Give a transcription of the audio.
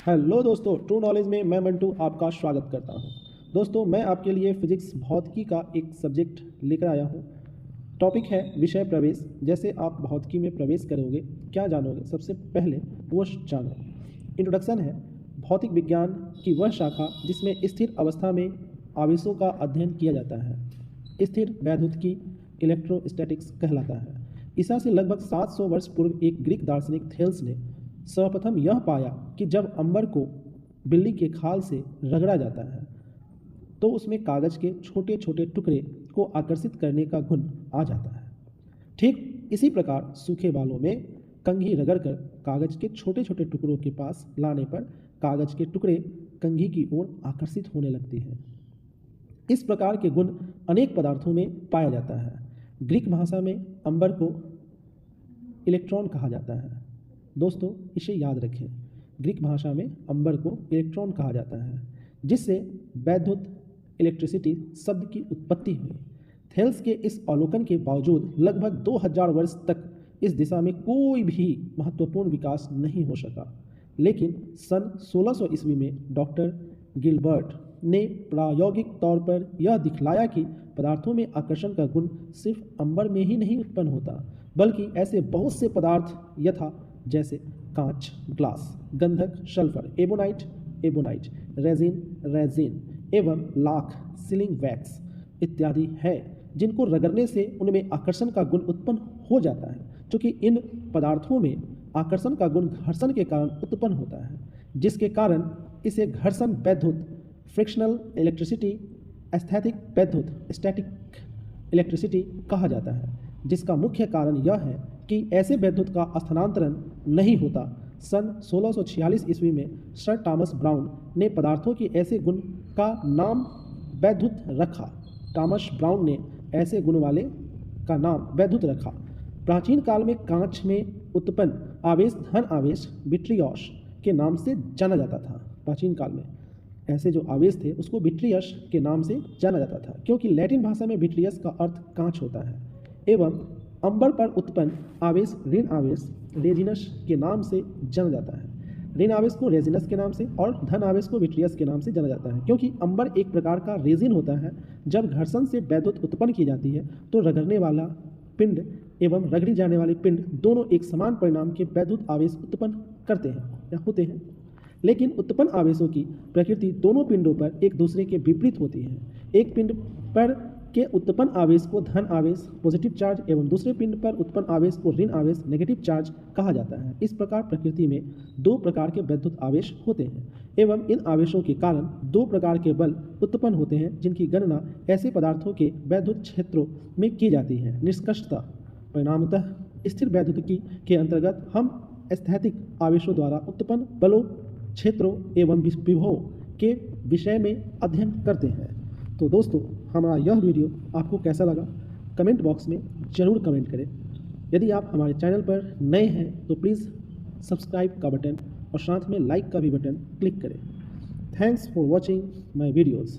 Hello दोस्तों, true knowledge में मैं मंटू आपका स्वागत करता हूं। दोस्तों, मैं आपके लिए फिजिक्स भौतिकी का एक सब्जेक्ट लेकर आया हूं। टॉपिक है विषय प्रवेश। जैसे आप भौतिकी में प्रवेश करोगे, क्या जानोगे? सबसे पहले वो जानो। इंट्रोडक्शन है भौतिक विज्ञान की वह शाखा जिसमें स्थिर अवस्था में आवेशों का अध्ययन किया जाता है। स्थिर वैद्युतिकी इलेक्ट्रोस्टैटिक्स कहलाता है। ईसा से लगभग 700 वर्ष पूर्व एक ग्रीक दार्शनिक थेल्स ने सर्वप्रथम यह पाया कि जब अंबर को बिल्ली के खाल से रगड़ा जाता है तो उसमें कागज के छोटे छोटे टुकड़े को आकर्षित करने का गुण आ जाता है। ठीक इसी प्रकार सूखे बालों में कंघी रगड़कर कागज के छोटे छोटे टुकड़ों के पास लाने पर कागज के टुकड़े कंघी की ओर आकर्षित होने लगते हैं। इस प्रकार के गुण अनेक पदार्थों में पाया जाता है। ग्रीक भाषा में अंबर को इलेक्ट्रॉन कहा जाता है। दोस्तों, इसे याद रखें, ग्रीक भाषा में अंबर को इलेक्ट्रॉन कहा जाता है, जिससे वैद्युत इलेक्ट्रिसिटी शब्द की उत्पत्ति हुई। थेल्स के इस अवलोकन के बावजूद लगभग 2000 वर्ष तक इस दिशा में कोई भी महत्वपूर्ण विकास नहीं हो सका। लेकिन सन 1600 ईस्वी में डॉक्टर गिलबर्ट ने प्रायोगिक तौर पर यह दिखलाया कि पदार्थों में आकर्षण का गुण सिर्फ अंबर में ही नहीं उत्पन्न होता, बल्कि ऐसे बहुत से पदार्थ यथा जैसे कांच, ग्लास, गंधक, सल्फर, एबोनाइट, रेजिन एवं लाख, सीलिंग वैक्स इत्यादि है, जिनको रगड़ने से उनमें आकर्षण का गुण उत्पन्न हो जाता है। क्योंकि इन पदार्थों में आकर्षण का गुण घर्षण के कारण उत्पन्न होता है, जिसके कारण इसे घर्षण वैद्युत फ्रिक्शनल इलेक्ट्रिसिटी, एस्थेटिक वैद्युत स्टैटिक इलेक्ट्रिसिटी कहा जाता है। जिसका मुख्य कारण यह है कि ऐसे वैद्युत का स्थानांतरण नहीं होता। सन 1646 ईस्वी में सर थॉमस ब्राउन ने पदार्थों के ऐसे गुण का नाम वैद्युत रखा। थॉमस ब्राउन ने ऐसे गुण वाले का नाम वैद्युत रखा। प्राचीन काल में कांच में उत्पन्न आवेश धन आवेश विट्रियस के नाम से जाना जाता था। प्राचीन काल में ऐसे जो आवेश थे उसको विट्रियस के नाम से जाना जाता था, क्योंकि लैटिन भाषा में विट्रियस का अर्थ कांच होता है। एवं अंबर पर उत्पन्न आवेश ऋण आवेश रेजिनस के नाम से जाना जाता है। ऋण आवेश को रेजिनस के नाम से और धन आवेश को विट्रियस के नाम से जाना जाता है, क्योंकि अंबर एक प्रकार का रेजिन होता है। जब घर्षण से वैद्युत उत्पन्न की जाती है तो रगड़ने वाला पिंड एवं रगड़ी जाने वाली पिंड दोनों एक समान परिणाम के वैद्युत आवेश उत्पन्न करते हैं या होते हैं। लेकिन उत्पन्न आवेशों की प्रकृति दोनों पिंडों पर एक दूसरे के विपरीत होती है। एक पिंड पर के उत्पन्न आवेश को धन आवेश पॉजिटिव चार्ज एवं दूसरे पिंड पर उत्पन्न आवेश को ऋण आवेश नेगेटिव चार्ज कहा जाता है। इस प्रकार प्रकृति में दो प्रकार के वैद्युत आवेश होते हैं एवं इन आवेशों के कारण दो प्रकार के बल उत्पन्न होते हैं, जिनकी गणना ऐसे पदार्थों के वैद्युत क्षेत्रों में की जाती है। निष्कर्षतः परिणामतः स्थिर वैद्युतिकी के अंतर्गत हम स्थैतिक आवेशों द्वारा उत्पन्न बलों, क्षेत्रों एवं विभवों के विषय में अध्ययन करते हैं। तो दोस्तों, हमारा यह वीडियो आपको कैसा लगा कमेंट बॉक्स में ज़रूर कमेंट करें। यदि आप हमारे चैनल पर नए हैं तो प्लीज़ सब्सक्राइब का बटन और साथ में लाइक का भी बटन क्लिक करें। Thanks for watching my videos.